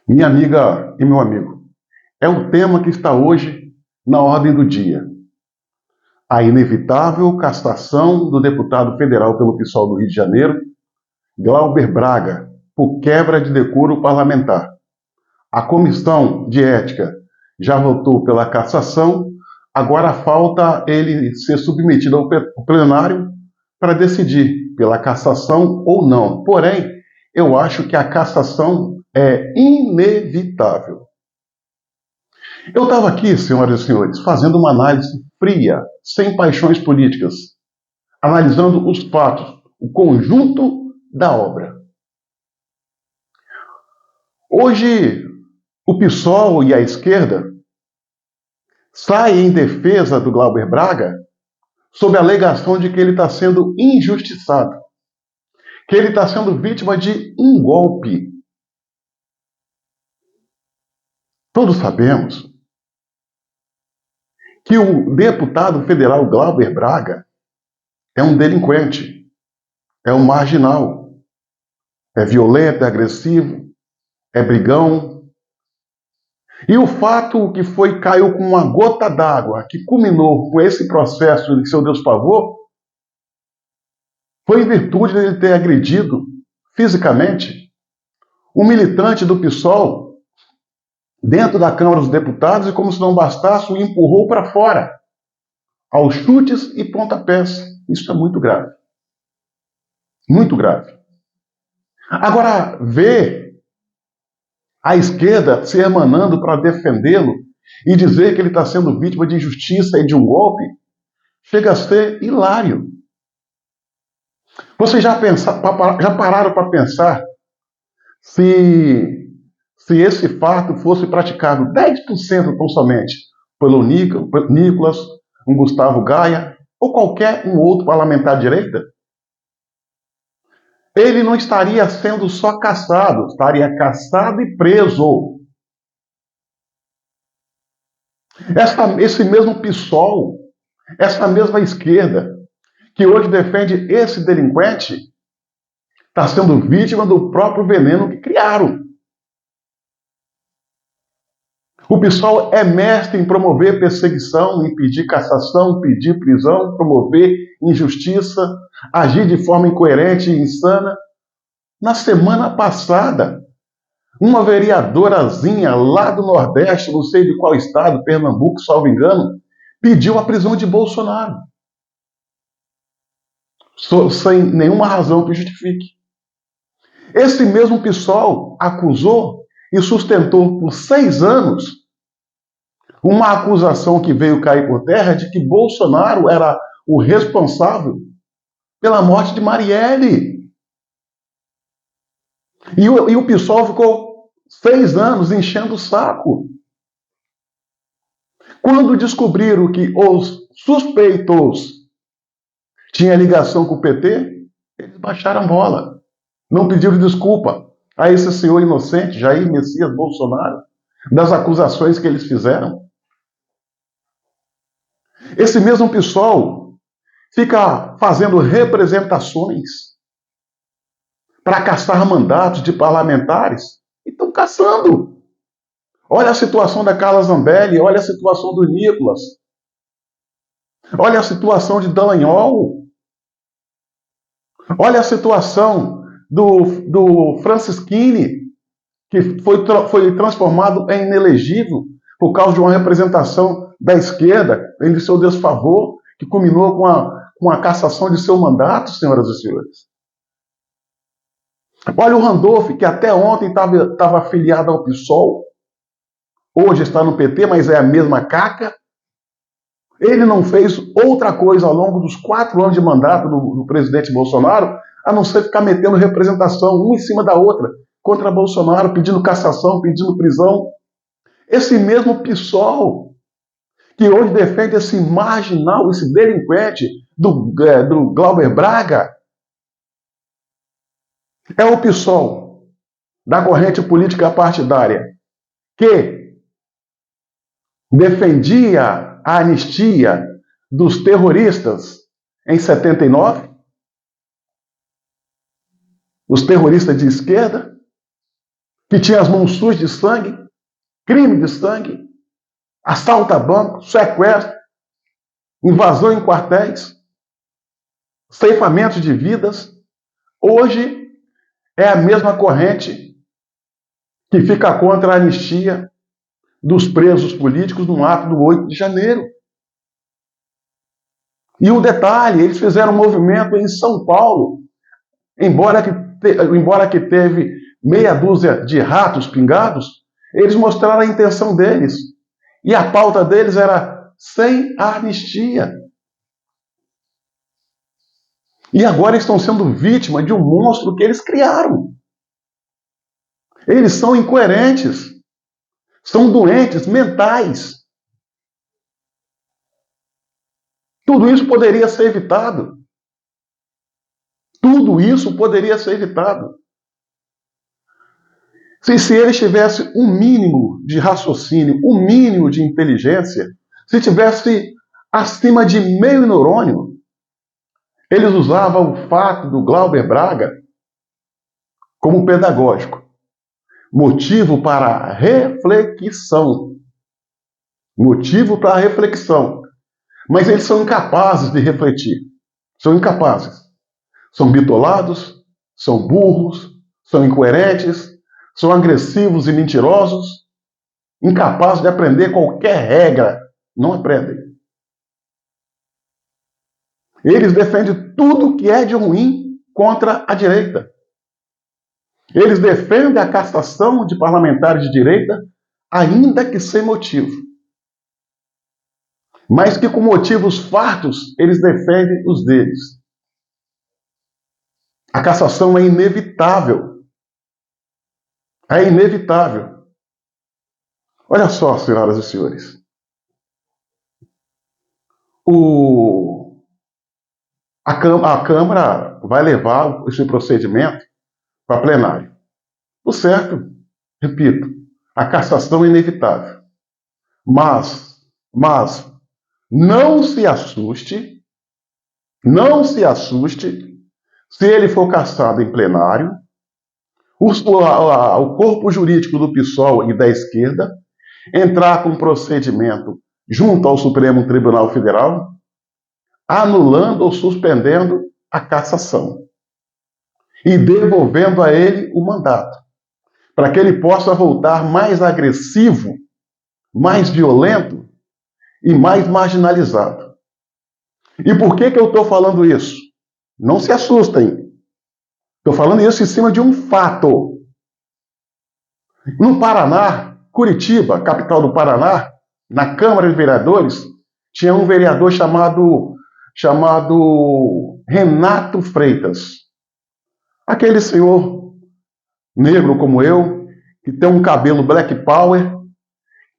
Minha amiga e meu amigo, é o tema que está hoje na ordem do dia. A inevitável cassação do deputado federal pelo PSOL do Rio de Janeiro, Glauber Braga, por quebra de decoro parlamentar. A Comissão de Ética já votou pela cassação, agora falta ele ser submetido ao plenário para decidir pela cassação ou não. Porém, eu acho que a cassação é inevitável. Eu estava aqui, senhoras e senhores, fazendo uma análise fria, sem paixões políticas, analisando os fatos, o conjunto da obra. Hoje, o PSOL e a esquerda saem em defesa do Glauber Braga sob a alegação de que ele está sendo injustiçado, que ele está sendo vítima de um golpe. Todos sabemos que o deputado federal Glauber Braga é um delinquente, é um marginal, é violento, é agressivo, é brigão. E o fato que caiu com uma gota d'água, que culminou com esse processo de seu desfavor, foi em virtude de ele ter agredido fisicamente um militante do PSOL dentro da Câmara dos Deputados e, como se não bastasse, o empurrou para fora, aos chutes e pontapés. Isso é muito grave. Muito grave. Agora, ver a esquerda se emanando para defendê-lo e dizer que ele está sendo vítima de injustiça e de um golpe, chega a ser hilário. Vocês já pararam para pensar se esse fato fosse praticado 10% tão somente pelo Nicolas, um Gustavo Gaia ou qualquer um outro parlamentar de direita? Ele não estaria sendo só caçado, estaria caçado e preso. Esse mesmo PSOL, essa mesma esquerda, que hoje defende esse delinquente, está sendo vítima do próprio veneno que criaram. O PSOL é mestre em promover perseguição, em pedir cassação, pedir prisão, promover injustiça, agir de forma incoerente e insana. Na semana passada, uma vereadorazinha lá do Nordeste, não sei de qual estado, Pernambuco, salvo engano, pediu a prisão de Bolsonaro. Sem nenhuma razão que justifique. Esse mesmo PSOL acusou e sustentou por 6 anos uma acusação que veio cair por terra de que Bolsonaro era o responsável pela morte de Marielle. E o PSOL ficou 6 anos enchendo o saco. Quando descobriram que os suspeitos tinham ligação com o PT, eles baixaram a bola. Não pediram desculpa a esse senhor inocente, Jair Messias Bolsonaro, das acusações que eles fizeram. Esse mesmo PSOL fica fazendo representações para caçar mandatos de parlamentares e estão caçando. Olha a situação da Carla Zambelli, olha a situação do Nicolas, olha a situação de Dallagnol, olha a situação do Francisquini, que foi transformado em inelegível por causa de uma representação da esquerda em seu desfavor, que culminou com a cassação de seu mandato, senhoras e senhores. Olha o Randolph, que até ontem estava afiliado ao PSOL, hoje está no PT, mas é a mesma caca. Ele não fez outra coisa ao longo dos 4 anos de mandato do presidente Bolsonaro, a não ser ficar metendo representação uma em cima da outra contra Bolsonaro, pedindo cassação, pedindo prisão. Esse mesmo PSOL, que hoje defende esse marginal, esse delinquente do Glauber Braga, é o PSOL da corrente política partidária que defendia a anistia dos terroristas em 79, os terroristas de esquerda, que tinha as mãos sujas de sangue, crime de sangue, assalto a banco, sequestro, invasão em quartéis, ceifamento de vidas. Hoje é a mesma corrente que fica contra a anistia dos presos políticos no ato do 8 de janeiro. E um detalhe, eles fizeram um movimento em São Paulo, embora que teve meia dúzia de ratos pingados, eles mostraram a intenção deles. E a pauta deles era sem anistia. E agora estão sendo vítimas de um monstro que eles criaram. Eles são incoerentes. São doentes mentais. Tudo isso poderia ser evitado. Tudo isso poderia ser evitado. Se eles tivessem um mínimo de raciocínio, um mínimo de inteligência, se tivesse acima de meio neurônio, eles usavam o fato do Glauber Braga como pedagógico. Motivo para reflexão. Motivo para reflexão. Mas eles são incapazes de refletir. São incapazes. São bitolados, são burros, são incoerentes, são agressivos e mentirosos, incapazes de aprender qualquer regra. Não aprendem. Eles defendem tudo que é de ruim contra a direita. Eles defendem a cassação de parlamentares de direita, ainda que sem motivo. Mas que com motivos fartos, eles defendem os deles. A cassação é inevitável. É inevitável. Olha só, senhoras e senhores. A Câmara vai levar esse procedimento para plenário. O certo, repito, a cassação é inevitável. Mas não se assuste se ele for cassado em plenário, o corpo jurídico do PSOL e da esquerda entrar com um procedimento junto ao Supremo Tribunal Federal, anulando ou suspendendo a cassação e devolvendo a ele o mandato, para que ele possa voltar mais agressivo, mais violento e mais marginalizado. E por que eu estou falando isso? Não se assustem. Estou falando isso em cima de um fato. No Paraná, Curitiba, capital do Paraná, na Câmara de Vereadores, tinha um vereador chamado Renato Freitas. Aquele senhor negro como eu, que tem um cabelo black power,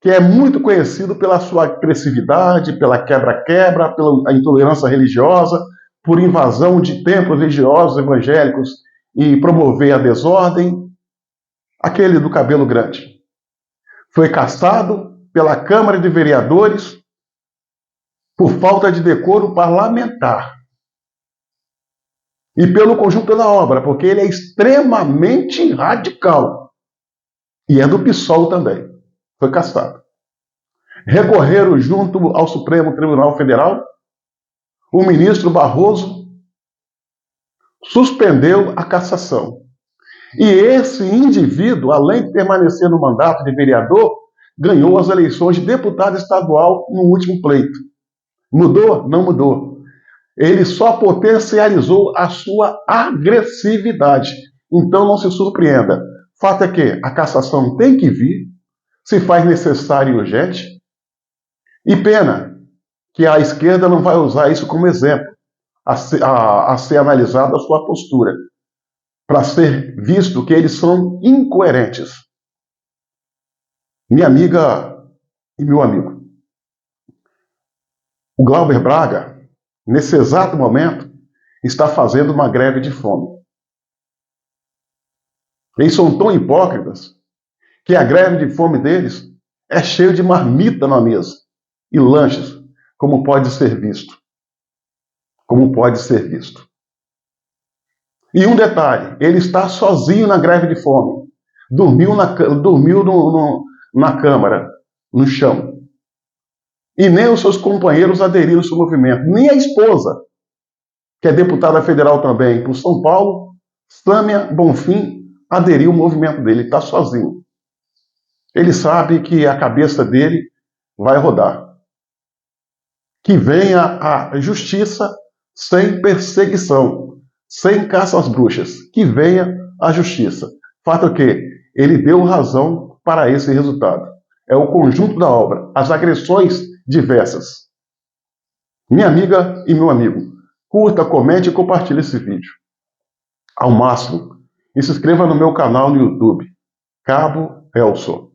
que é muito conhecido pela sua agressividade, pela quebra-quebra, pela intolerância religiosa, por invasão de templos religiosos evangélicos e promover a desordem. Aquele do cabelo grande. Foi cassado pela Câmara de Vereadores por falta de decoro parlamentar. E pelo conjunto da obra, porque ele é extremamente radical. E é do PSOL também. Foi cassado. Recorreram junto ao Supremo Tribunal Federal. O ministro Barroso suspendeu a cassação. E esse indivíduo, além de permanecer no mandato de vereador, ganhou as eleições de deputado estadual no último pleito. Mudou? Não mudou. Ele só potencializou a sua agressividade. Então não se surpreenda. Fato é que a cassação tem que vir, se faz necessário e urgente, e pena que a esquerda não vai usar isso como exemplo a ser analisada a sua postura, para ser visto que eles são incoerentes. Minha amiga e meu amigo, o Glauber Braga, nesse exato momento, está fazendo uma greve de fome. Eles são tão hipócritas que a greve de fome deles é cheia de marmita na mesa e lanches, como pode ser visto. Como pode ser visto. E um detalhe, ele está sozinho na greve de fome. dormiu na Câmara, no chão. E nem os seus companheiros aderiram ao seu movimento, nem a esposa, que é deputada federal também por São Paulo, Sâmia Bonfim, aderiu ao movimento dele, está sozinho. Ele sabe que a cabeça dele vai rodar. Que venha a justiça sem perseguição, sem caça às bruxas. Que venha a justiça. Fato é que ele deu razão para esse resultado. É o conjunto da obra, as agressões diversas. Minha amiga e meu amigo, curta, comente e compartilhe esse vídeo ao máximo. E se inscreva no meu canal no YouTube, Cabo Elson.